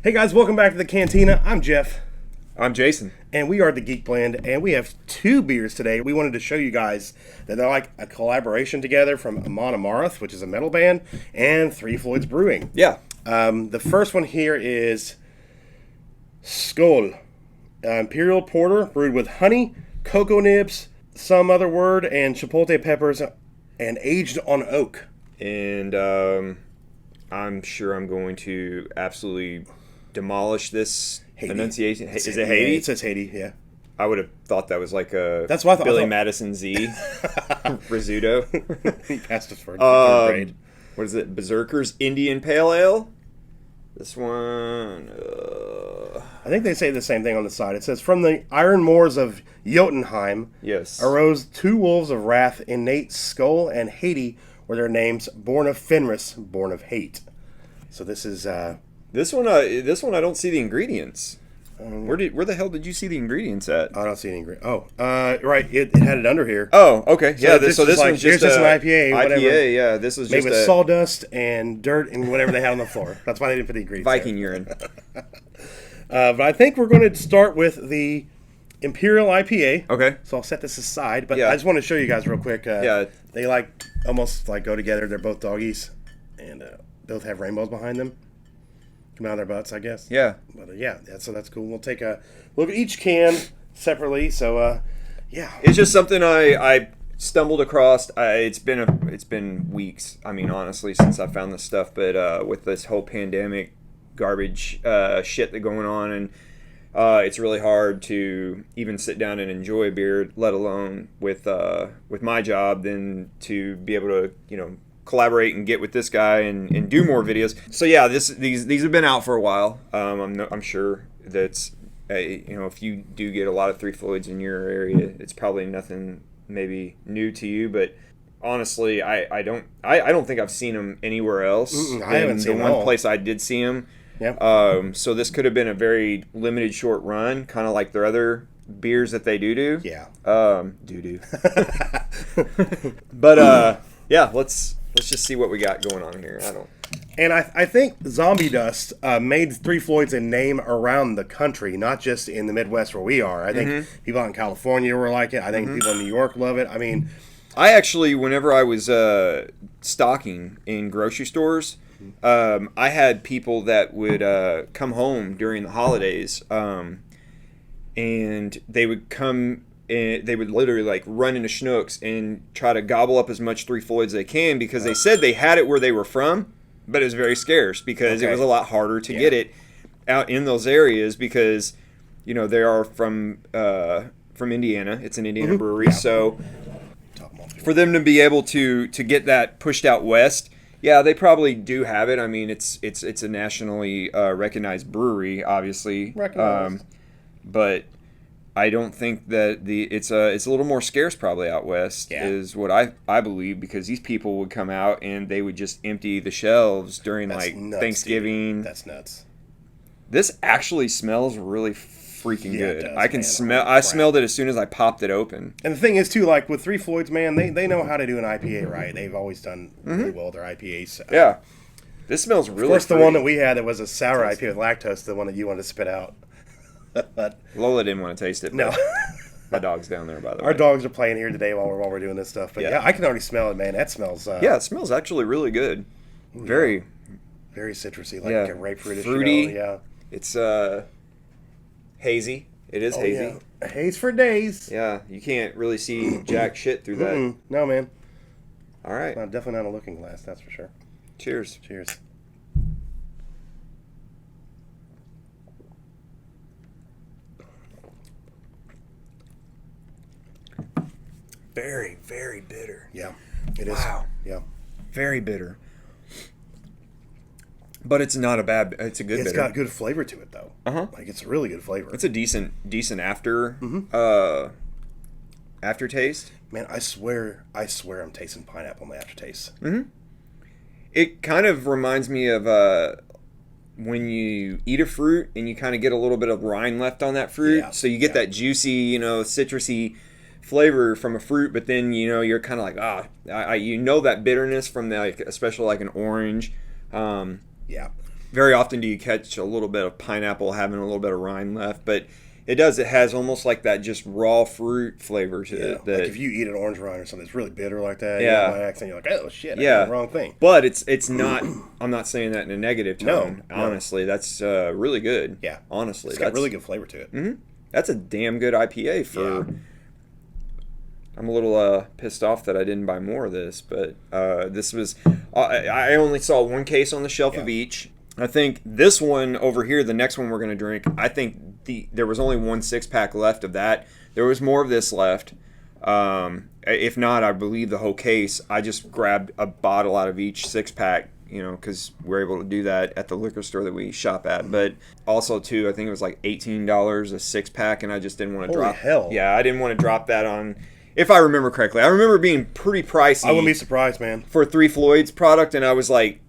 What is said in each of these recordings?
Hey guys, welcome back to the Cantina. I'm Jeff. I'm Jason. And we are the Geek Blend, and we have two beers today. We wanted to show you guys that they're like a collaboration together from Amon Amarth, which is a metal band, and Floyd'S Brewing. Yeah. The first one here is Skål, Imperial Porter, brewed with honey, cocoa nibs, some other word, and chipotle peppers, and aged on oak. And I'm sure I'm going to absolutely demolish this enunciation. Is it Haiti? Yeah, it says Haiti, yeah. I would have thought that was like a That's what I thought. Billy Madison Z risotto. He passed us for third grade. What is it? Berserkers Indian Pale Ale? This one... I think they say the same thing on the side. It says, from the iron moors of Jotunheim yes. arose two wolves of wrath, innate Skål and Haiti were their names, born of Fenris, born of hate. So this is... This one I don't see the ingredients. Where the hell did you see the ingredients at? I don't see any ingredients. Oh, right. It had it under here. Oh, okay. Yeah, this like, one's here's just an IPA, whatever. IPA, yeah. This is made just with sawdust and dirt and whatever they had on the floor. That's why they didn't put the ingredients Viking urine. But I think we're going to start with the Imperial IPA. Okay. So I'll set this aside, but Yeah. I just want to show you guys real quick. Yeah. They almost go together. They're both doggies, and both have rainbows behind them. Come out of their butts, I guess. Yeah. But so that's cool. We'll take a look at each can separately. So yeah. It's just something I stumbled across. It's been weeks. I mean, honestly, since I found this stuff. But with this whole pandemic garbage shit that going on, and it's really hard to even sit down and enjoy a beer, let alone with my job, than to be able to collaborate and get with this guy and do more videos. So yeah, these have been out for a while. I'm sure that's if you do get a lot of Floyd's in your area, it's probably nothing maybe new to you, but honestly, I don't think I've seen them anywhere else. I haven't seen the them one place I did see them. Yep. So this could have been a very limited short run, kind of like their other beers that they do. Yeah. Do. But yeah, let's just see what we got going on here. And I think Zombie Dust made Floyd's a name around the country, not just in the Midwest where we are. I think people out in California were like it. I think people in New York love it. I mean, I actually, whenever I was stocking in grocery stores, I had people that would come home during the holidays, and they would come and they would literally run into Schnucks and try to gobble up as much Floyd's as they can, because they said they had it where they were from, but it was very scarce because it was a lot harder to get it out in those areas, because they are from Indiana. It's an Indiana brewery, so for them to be able to get that pushed out west, yeah, they probably do have it. I mean, it's a nationally recognized brewery, obviously, but I don't think that it's a little more scarce probably out west, is what I believe, because these people would come out and they would just empty the shelves during nuts, Thanksgiving. Dude. That's nuts. This actually smells really freaking good. Does, I can smell. I smelled it as soon as I popped it open. And the thing is too, with Floyd's, man, they know how to do an IPA right. They've always done really well with their IPAs. Yeah, this smells really. Of course, fruity. the one that we had that was a sour IPA with lactose, the one that you wanted to spit out. But Lola didn't want to taste it. No. My dog's down there, by the way. Our dogs are playing here today while we're doing this stuff. But yeah, I can already smell it, man. That smells... yeah, it smells actually really good. Very... Very citrusy, like a grapefruitish. Fruity. Yeah. It's hazy. It is hazy. Yeah. Haze for days. Yeah, you can't really see jack shit through that. No, man. All right. Definitely not a looking glass, that's for sure. Cheers. Cheers. Very, very bitter. Yeah, it is. Wow. Yeah. Very bitter. But it's not a bad. It's a good bitter. It's got good flavor to it, though. It's a really good flavor. It's a decent aftertaste. Man, I swear I'm tasting pineapple in the aftertaste. It kind of reminds me of when you eat a fruit and you kind of get a little bit of rind left on that fruit, so you get that juicy, citrusy flavor from a fruit, but then you're kind of like that bitterness from especially like an orange. Yeah. very often do you catch a little bit of pineapple having a little bit of rind left, but it has almost like that just raw fruit flavor to it. That, like if you eat an orange rind or something that's really bitter like that, yeah. by accident, you're like, oh shit, I did the wrong thing. But it's not, I'm not saying that in a negative tone. No. Honestly, that's really good. Yeah. Honestly. It's got really good flavor to it. Mm-hmm. That's a damn good IPA for... Yeah. I'm a little pissed off that I didn't buy more of this, but this was... I only saw one case on the shelf of each. I think this one over here, the next one we're going to drink, I think there was only 1 6-pack left of that. There was more of this left. If not, I believe the whole case. I just grabbed a bottle out of each 6-pack, because we're able to do that at the liquor store that we shop at. But also, too, I think it was like $18 a 6-pack, and I just didn't want to drop... hell. Yeah, I didn't want to drop that on... If I remember correctly. I remember being pretty pricey. I wouldn't be surprised, man. For a 3 Floyd's product, and I was like,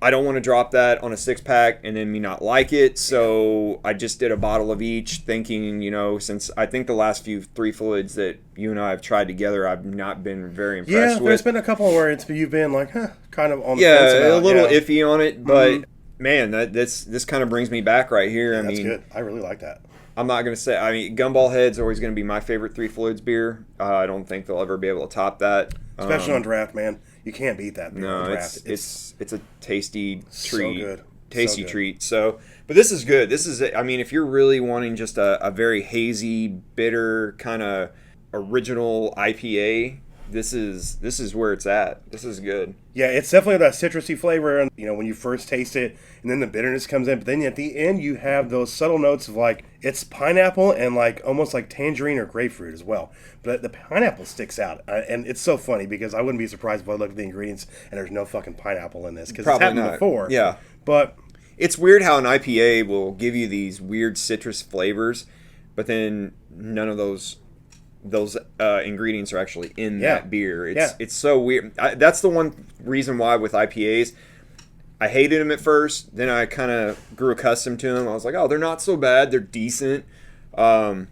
I don't want to drop that on a 6-pack and then me not like it, so I just did a bottle of each, thinking, since I think the last few 3 Floyd's that you and I have tried together, I've not been very impressed with. Yeah, there's been a couple where you've been like, kind of on the fence about, a little iffy on it, but man, this kind of brings me back right here. Yeah, that's good. I really like that. I'm not going to say, Gumball Head's always going to be my favorite 3 Floyd's beer. I don't think they'll ever be able to top that. Especially on draft, man. You can't beat that beer on draft. It's a tasty treat. So good. Tasty treat. So, but this is good. This is, if you're really wanting just a very hazy, bitter, kind of original IPA, this is where it's at. This is good. Yeah, it's definitely that citrusy flavor, and when you first taste it, and then the bitterness comes in. But then at the end, you have those subtle notes of like it's pineapple and like almost like tangerine or grapefruit as well. But the pineapple sticks out, and it's so funny because I wouldn't be surprised if I looked at the ingredients and there's no fucking pineapple in this because it's happened before. Yeah, but it's weird how an IPA will give you these weird citrus flavors, but then none of those ingredients are actually in that beer. It's so weird. That's the one reason why with IPAs, I hated them at first. Then I kind of grew accustomed to them. I was like, oh, they're not so bad. They're decent. But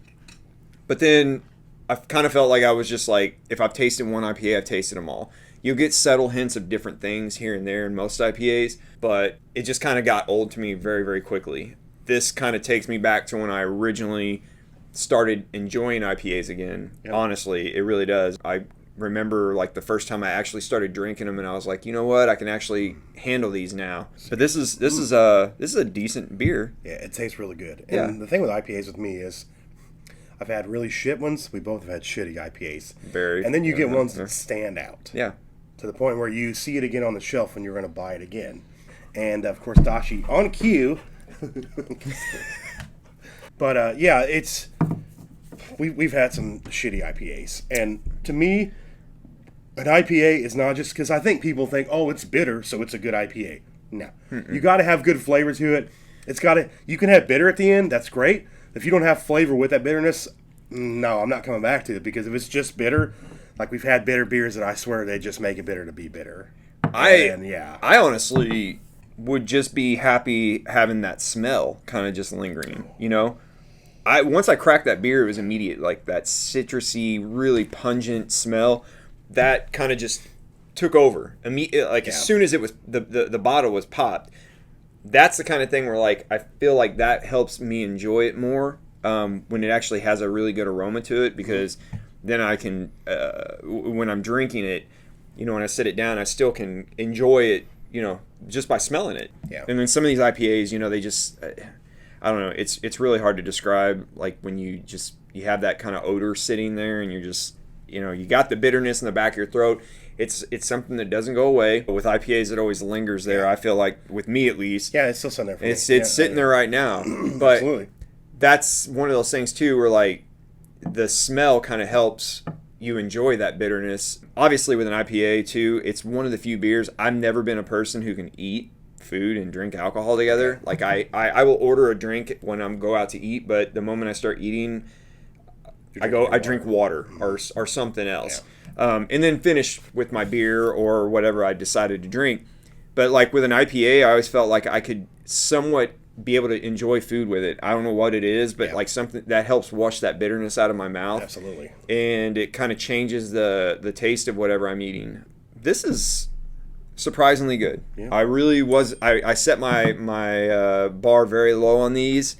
then I kind of felt like I was just like, if I've tasted one IPA, I've tasted them all. You'll get subtle hints of different things here and there in most IPAs, but it just kind of got old to me very, very quickly. This kind of takes me back to when I originally started enjoying IPAs again. Yep. Honestly, it really does. I remember like the first time I actually started drinking them, and I was like, you know what, I can actually handle these now. But this is a decent beer. Yeah, it tastes really good. And the thing with IPAs with me is I've had really shit ones. We both have had shitty IPAs. And then you get ones that stand out. Yeah. To the point where you see it again on the shelf when you're going to buy it again. And of course, Dashi on cue. But it's we've had some shitty IPAs, and to me, an IPA is not just because I think people think, oh, it's bitter, so it's a good IPA. No, you got to have good flavor to it. You can have bitter at the end. That's great. If you don't have flavor with that bitterness, no, I'm not coming back to it because if it's just bitter, like we've had bitter beers that I swear they just make it bitter to be bitter. I honestly would just be happy having that smell kind of just lingering, once I cracked that beer, it was immediate, like that citrusy, really pungent smell. That kind of just took over. As soon as it was the bottle was popped, that's the kind of thing where like I feel like that helps me enjoy it more when it actually has a really good aroma to it, because then I can when I'm drinking it, when I sit it down, I still can enjoy it, just by smelling it. Yeah. And then some of these IPAs, they just I don't know. It's really hard to describe. Like when you have that kind of odor sitting there, and you're just you got the bitterness in the back of your throat. It's something that doesn't go away. But with IPAs, it always lingers there. I feel like with me at least. Yeah, it's still sitting there. For it's sitting there right now. But absolutely. That's one of those things too, where like the smell kind of helps you enjoy that bitterness. Obviously, with an IPA too, it's one of the few beers. I've never been a person who can eat food and drink alcohol together. Like I will order a drink when I'm go out to eat, but the moment I start eating, I drink water or something else. And then finish with my beer or whatever I decided to drink. But like with an IPA, I always felt like I could somewhat be able to enjoy food with it. I don't know what it is, but like something that helps wash that bitterness out of my mouth. Absolutely. And it kind of changes the taste of whatever I'm eating. This is surprisingly good. Yeah. I really was. I set my bar very low on these,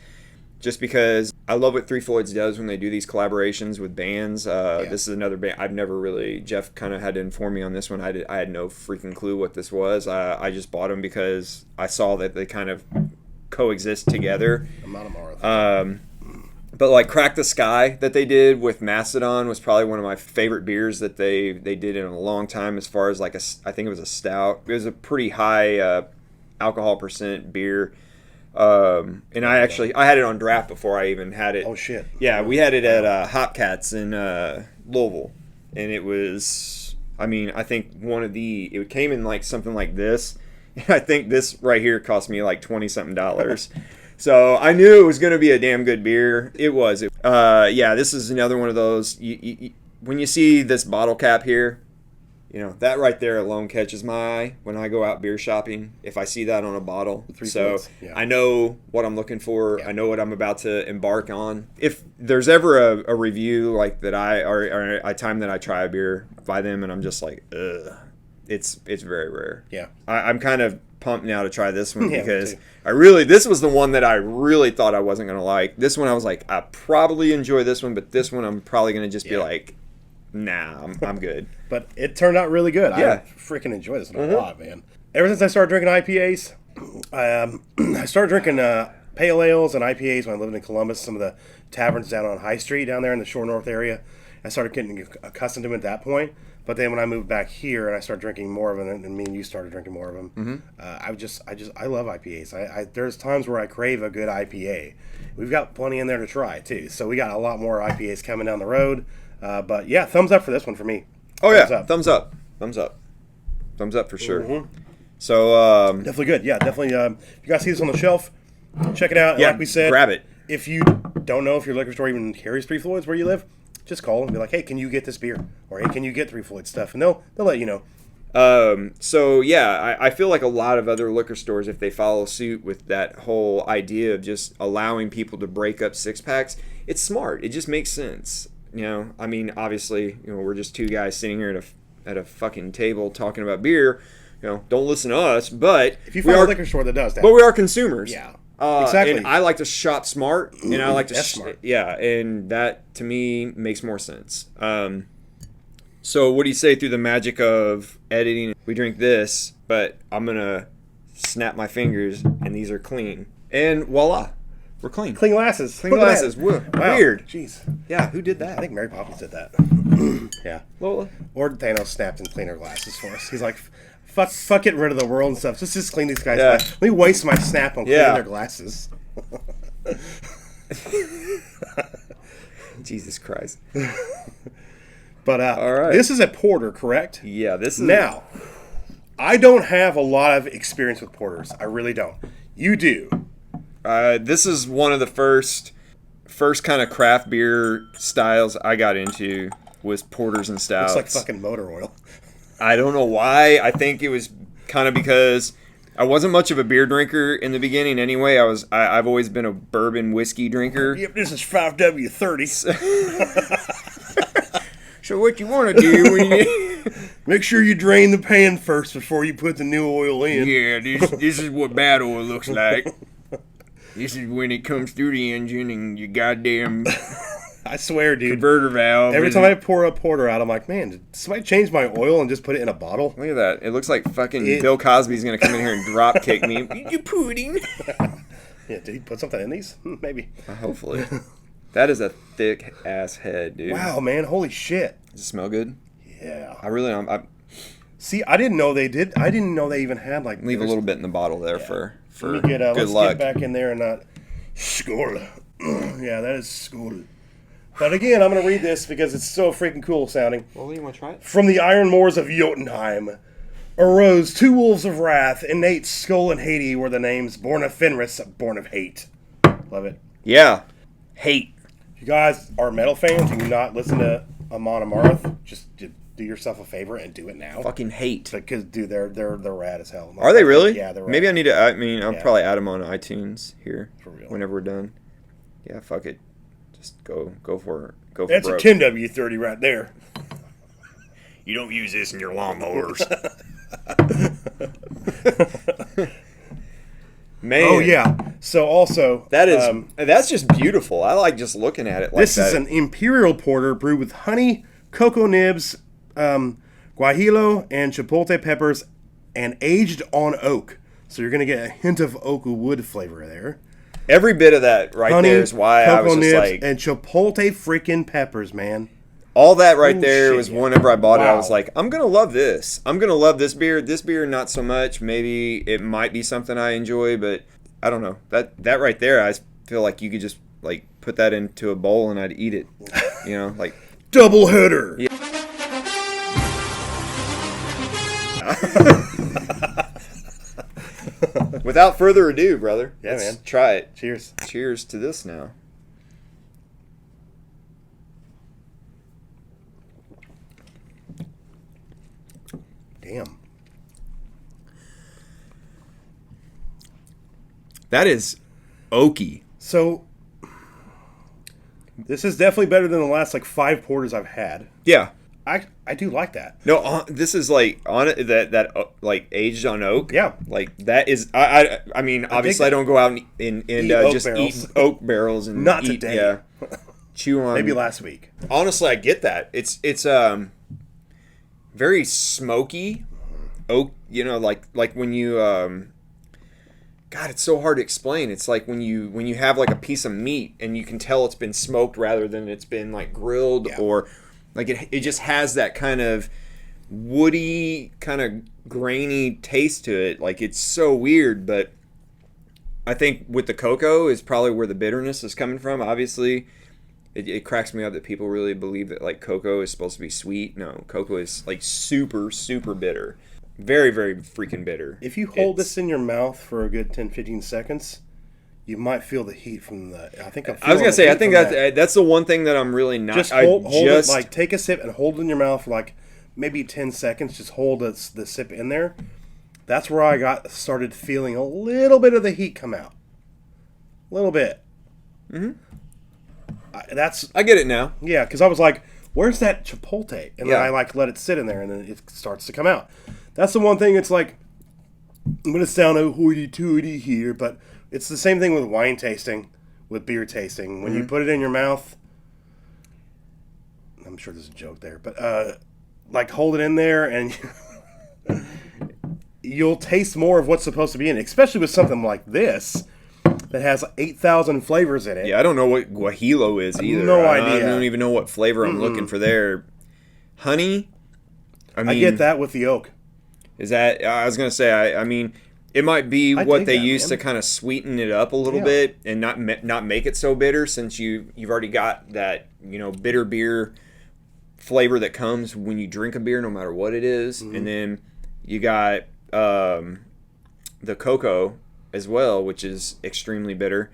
just because I love what Three Floyds does when they do these collaborations with bands. This is another band I've never really. Jeff kind of had to inform me on this one. I had no freaking clue what this was. I just bought them because I saw that they kind of coexist together. But like Crack the Sky that they did with Mastodon was probably one of my favorite beers that they did in a long time. As far as like I think it was a stout. It was a pretty high alcohol percent beer. And I had it on draft before I even had it. Oh shit! Yeah, we had it at Hopcats in Louisville, and it was. I mean, I think it came in like something like this. I think this right here cost me like $20-something. So I knew it was going to be a damn good beer. It was. This is another one of those. When you see this bottle cap here, that right there alone catches my eye when I go out beer shopping. If I see that on a bottle, I know what I'm looking for. Yeah. I know what I'm about to embark on. If there's ever a review like that, or a time that I try a beer by them, and I'm just like, ugh, it's very rare. Yeah, I'm kind of pumped now to try this one because this was the one that I really thought I wasn't gonna like. This one I was like, I probably enjoy this one, but this one I'm probably gonna just be like, nah, I'm good. But it turned out really good. I freaking enjoy this one a lot, man. Ever since I started drinking IPAs, I started drinking pale ales and IPAs when I lived in Columbus. Some of the taverns down on High Street down there in the Shore North area. I started getting accustomed to them at that point. But then when I moved back here and I started drinking more of them, and me and you started drinking more of them, I love IPAs. There's times where I crave a good IPA. We've got plenty in there to try too. So we got a lot more IPAs coming down the road. But yeah, thumbs up for this one for me. Oh yeah, thumbs up for sure. Mm-hmm. So definitely good. Yeah, definitely. If you guys see this on the shelf, check it out. Yeah, like we said, grab it. If you don't know if your liquor store even carries Three Floyds where you live, just call and be like, hey, can you get this beer? Or hey, can you get Three Floyd stuff? And they'll let you know. I feel like a lot of other liquor stores, if they follow suit with that whole idea of just allowing people to break up 6-packs, it's smart. It just makes sense. I mean, obviously, we're just two guys sitting here at a fucking table talking about beer. Don't listen to us, but if you find a liquor store that does that, but we are consumers. Yeah. Exactly. And I like to shop smart, and I like to smart. Yeah, and that to me makes more sense. So what do you say through the magic of editing? We drink this, but I'm gonna snap my fingers, and these are clean, and voila, we're clean. Clean glasses. Clean glasses. Wow. Weird. Jeez. Yeah, who did that? I think Mary Poppins did that. Yeah. Lola. Or Thanos snapped and cleaned her glasses for us. He's like, fuck getting rid of the world and stuff. Just clean these guys. Yeah. Let me waste my snap on cleaning their glasses. Jesus Christ. But all right. This is a porter, correct? Yeah, this is. Now, I don't have a lot of experience with porters. I really don't. You do. This is one of the first kind of craft beer styles I got into was porters and stouts. Looks like fucking motor oil. I don't know why. I think it was kind of because I wasn't much of a beer drinker in the beginning anyway. I've always been a bourbon whiskey drinker. Yep, this is 5W30. So what you want to do when you make sure you drain the pan first before you put the new oil in. Yeah, this is what bad oil looks like. This is when it comes through the engine and you goddamn I swear, dude. Converter valve. Every time I pour a porter out, I'm like, man, did somebody change my oil and just put it in a bottle? Look at that. It looks like fucking Bill Cosby's going to come in here and drop kick me. You pudding. Yeah, did he put something in these? Hmaybe. Hopefully. That is a thick ass head, dude. Wow, man. Holy shit. Does it smell good? Yeah. I really don't. See, I didn't know they did. I didn't know they even had like. Leave a little bit in the bottle there for Let me get, good luck. Get back in there and not. Skål. Yeah, that is skål. But again, I'm going to read this because it's so freaking cool sounding. Well, you want to try it? From the iron moors of Jotunheim arose two wolves of wrath, innate Skull and Haiti were the names, born of Fenris, born of hate. Love it. Yeah. Hate. If you guys are metal fans and you not listen to Amon Amarth, just do yourself a favor and do it now. Fucking hate. Because, dude, they're rad as hell. Are they really? Yeah, they're rad. Maybe I need to, I'll probably add them on iTunes here. For real. Whenever we're done. Yeah, fuck it. Just go for it. Go for That's broke. a 10W30 right there. You don't use this in your lawnmowers. Man. Oh yeah. So also that's just beautiful. I like just looking at it like this that. is an Imperial Porter brewed with honey, cocoa nibs, guajillo, and chipotle peppers, and aged on oak. So you're gonna get a hint of oak wood flavor there. Every bit of that there is why I was just like, and chipotle freaking peppers, man. all that there was whenever I bought it, I was Wow. like, I'm gonna love this. I'm gonna love this beer. This beer, not so much. Maybe it might be something I enjoy, but I don't know. That right there, I feel like you could just like put that into a bowl and I'd eat it. You know, like Double header. Yeah. Without further ado, brother. Yeah, let's man. try it. Cheers. Cheers to this now. Damn. That is oaky. So this is definitely better than the last like 5 porters I've had. Yeah. I do like that. No, this is like on it that like aged on oak. Yeah. Like that is I mean obviously I don't go out and oak just barrels. eat oak barrels and Not eat, today. Yeah. Chew on. Maybe last week. Honestly, I get that. It's very smoky oak. You know, like when you God, it's so hard to explain. It's like when you have like a piece of meat and you can tell it's been smoked rather than it's been like grilled or like it just has that kind of woody, kind of grainy taste to it. Like it's so weird, but I think with the cocoa is probably where the bitterness is coming from. Obviously, it cracks me up that people really believe that like cocoa is supposed to be sweet. No, cocoa is like super, super bitter. Very, very freaking bitter. If you hold this in your mouth for a good 10-15 seconds, you might feel the heat from the. I think I was gonna say, I think that's the one thing that I'm really not. Just hold it, like take a sip and hold it in your mouth for like maybe 10 seconds. Just hold the sip in there. That's where I started feeling a little bit of the heat come out. A little bit. Mm-hmm. I get it now. Yeah, because I was like, "Where's that chipotle?" And then Yeah. I like let it sit in there, and then it starts to come out. That's the one thing. It's like I'm gonna sound a hoity-toity here, but it's the same thing with wine tasting, with beer tasting. When you put it in your mouth, I'm sure there's a joke there, but like hold it in there and you'll taste more of what's supposed to be in it, especially with something like this that has 8,000 flavors in it. Yeah, I don't know what guajillo is either. No I idea. don't even know what flavor I'm looking for there. Honey? I mean, I get that with the oak. Is that, I was going to say, I mean, it might be what they use man. to kind of sweeten it up a little Yeah. bit and not make it so bitter, since you've already got that, bitter beer flavor that comes when you drink a beer no matter what it is. And then you got the cocoa as well, which is extremely bitter.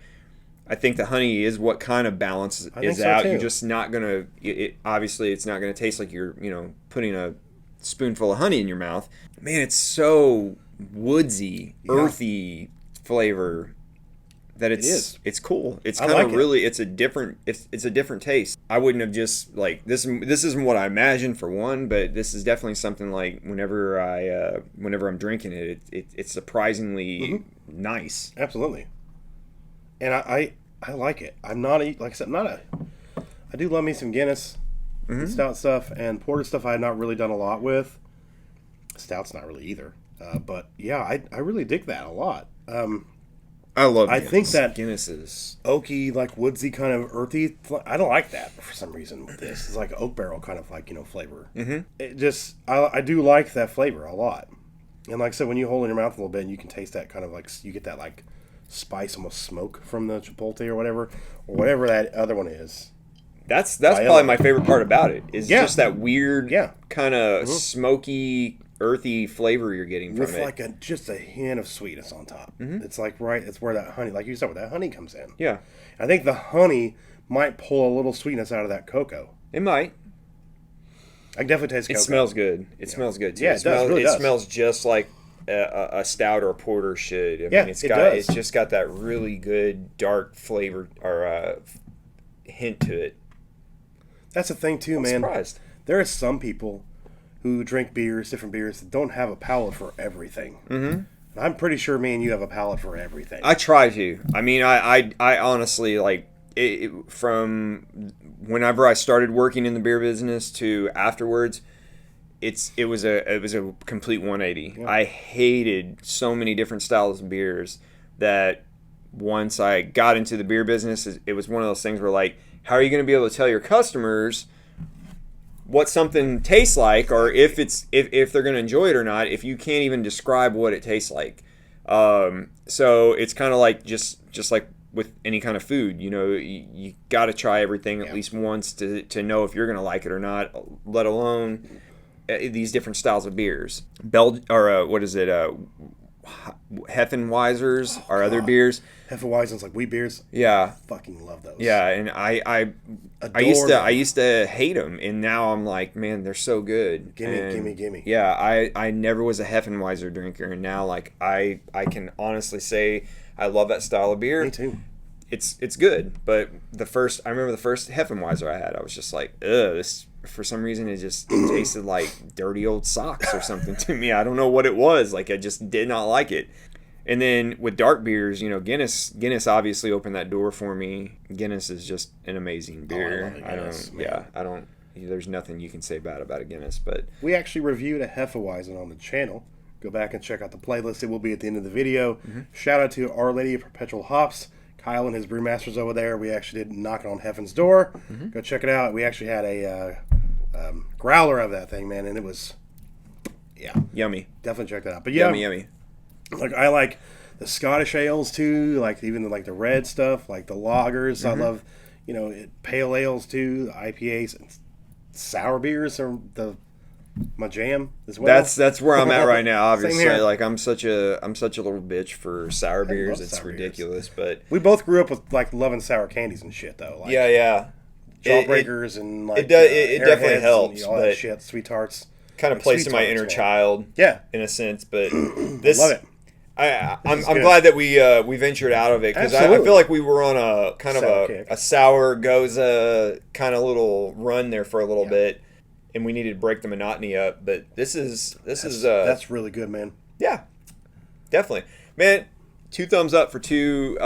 I think the honey is what kind of balances it so out. too. You're just not gonna. Obviously, it's not gonna taste like you're putting a spoonful of honey in your mouth. Man, it's so woodsy, earthy flavor that it's cool. It's kind of really it's a different taste. I wouldn't have just like this isn't what I imagined for one, but this is definitely something like whenever I'm drinking it, it's surprisingly nice. Absolutely. And I like it. I'm not like I said, I do love me some Guinness, stout stuff, and porter stuff. I have not really done a lot with. Stout's not really either. But yeah, I really dig that a lot. I love Guinness. I think that Guinness is oaky, like woodsy, kind of earthy. I don't like that for some reason with this. It's like oak barrel kind of like flavor. It just I do like that flavor a lot. And like I said, when you hold it in your mouth a little bit, you can taste that kind of like you get that like spice, almost smoke from the chipotle or whatever that other one is. That's probably my favorite part about it. Is just that weird kind of smoky, earthy flavor you're getting from with it. Like just a hint of sweetness on top. It's like it's where that honey, like you said, where that honey comes in. Yeah, I think the honey might pull a little sweetness out of that cocoa. it might. I can definitely taste cocoa. It smells good. It smells good too. Yeah, it does. It really does. Smells just like a stout or a porter should. I mean, it does. It's just got that really good dark flavor or hint to it. That's the thing too, man. Surprised. There are some people who drink beers, different beers, that don't have a palate for everything. Mm-hmm. I'm pretty sure me and you have a palate for everything. I try to. I mean, I honestly, like, from whenever I started working in the beer business to afterwards, it was a complete 180. Yeah. I hated so many different styles of beers that once I got into the beer business, it was one of those things where, like, how are you going to be able to tell your customers what something tastes like, or if they're going to enjoy it or not, if you can't even describe what it tastes like? So it's kind of like just like with any kind of food, you know, you got to try everything at least once to know if you're going to like it or not, let alone these different styles of beers. Heffenweisers are other beers. Hefeweizen's like wheat beers. Yeah, fucking love those. Yeah, and I used to hate them, and now I'm like, man, they're so good. Gimme. Yeah, I never was a Heffenweiser drinker, and now, like, I can honestly say I love that style of beer. Me too. It's good, but I remember the first Heffenweiser I had, I was just like, ugh, this. For some reason, it tasted like dirty old socks or something to me. I don't know what it was. Like, I just did not like it. And then with dark beers, you know, Guinness obviously opened that door for me. Guinness is just an amazing beer. I don't. There's nothing you can say bad about a Guinness. But we actually reviewed a Hefeweizen on the channel. Go back and check out the playlist. It will be at the end of the video. Mm-hmm. Shout out to Our Lady of Perpetual Hops. Kyle and his brewmasters over there. We actually did knock on Heffen's door. Mm-hmm. Go check it out. We actually had a growler of that thing, man, and it was, yummy. Definitely check that out. But yeah, yummy. Like, I like the Scottish ales too. Like, even like the red stuff, like the lagers. Mm-hmm. I love, you know, pale ales too. The IPAs and sour beers are my jam as well. That's where I'm at right now. Obviously, like, I'm such a little bitch for sour beers. It's sour ridiculous, beers. But we both grew up with, like, loving sour candies and shit, though. Like, yeah. Jawbreakers and, like, it definitely helps. And all that shit, sweet tarts. Kind of plays to my inner child, in a sense. But this, love it. I'm glad that we ventured out of it, because I feel like we were on a kind of a sour goza kind of little run there for a little bit. And we needed to break the monotony up, but that's really good, man. Yeah, definitely, man. 2 thumbs up for two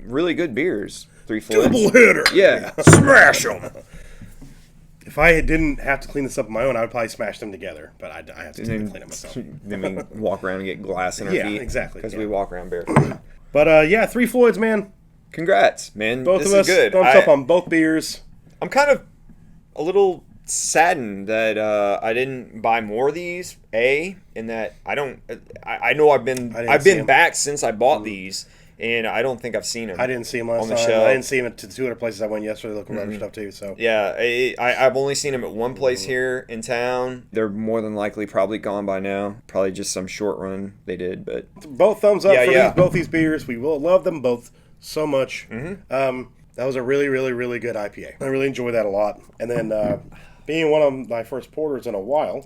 really good beers. 3 Floyd's. Double hitter. Yeah, smash them. If I didn't have to clean this up on my own, I would probably smash them together. But I have to clean it myself. Then we walk around and get glass in our feet. Yeah, exactly. Because we walk around barefoot. But 3 Floyd's, man. Congrats, man. Both of us. Good. Thumbs up on both beers. I'm kind of a little saddened that I didn't buy more of these. In that I know I've been back since I bought these, and I don't think I've seen them. I didn't see them last time. I didn't see them at the 2 other places I went yesterday looking for other stuff too. So yeah, I've only seen them at one place here in town. They're more than likely probably gone by now. Probably just some short run they did. But both thumbs up for both these beers. We will love them both so much. Mm-hmm. That was a really, really, really good IPA. I really enjoyed that a lot. And then being one of my first porters in a while,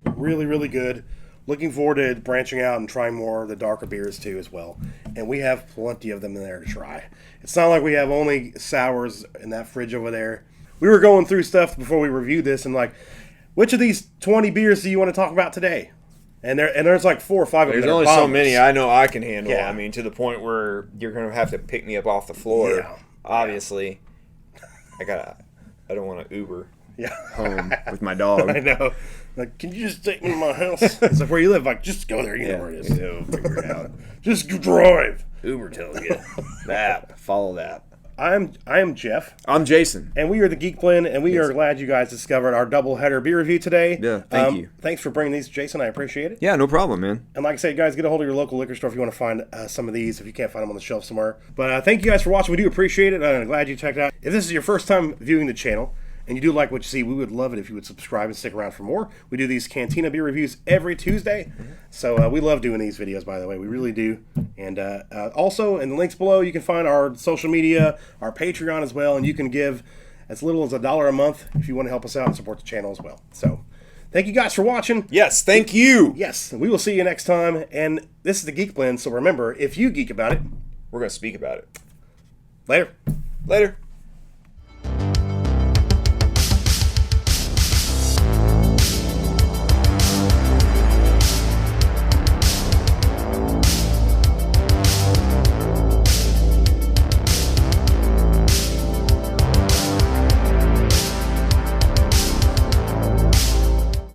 really, really good. Looking forward to branching out and trying more of the darker beers too as well. And we have plenty of them in there to try. It's not like we have only sours in that fridge over there. We were going through stuff before we reviewed this and, like, which of these 20 beers do you want to talk about today? And there's like 4 or 5 of them. There's only so many I know I can handle. Yeah. I mean, to the point where you're going to have to pick me up off the floor. Yeah. Obviously. I don't want to Uber home with my dog. I know. Like, can you just take me to my house? It's like, where you live? Like, just go there. You know where it is. Yeah, figure it out. Just drive. Uber tells you. That. Follow that. I am Jeff. I'm Jason. And we are the Geek Blend, and we are glad you guys discovered our double-header beer review today. Yeah, thank you. Thanks for bringing these, Jason. I appreciate it. Yeah, no problem, man. And like I said, guys, get a hold of your local liquor store if you want to find some of these, if you can't find them on the shelf somewhere. But thank you guys for watching. We do appreciate it, and I'm glad you checked out. If this is your first time viewing the channel, and you do like what you see, we would love it if you would subscribe and stick around for more. We do these Cantina beer reviews every Tuesday. So we love doing these videos, by the way. We really do. And also, in the links below, you can find our social media, our Patreon as well, and you can give as little as $1 a month if you want to help us out and support the channel as well. So thank you guys for watching. Yes, thank you. Yes, we will see you next time. And this is the Geek Blend, so remember, if you geek about it, we're going to speak about it. Later. Later.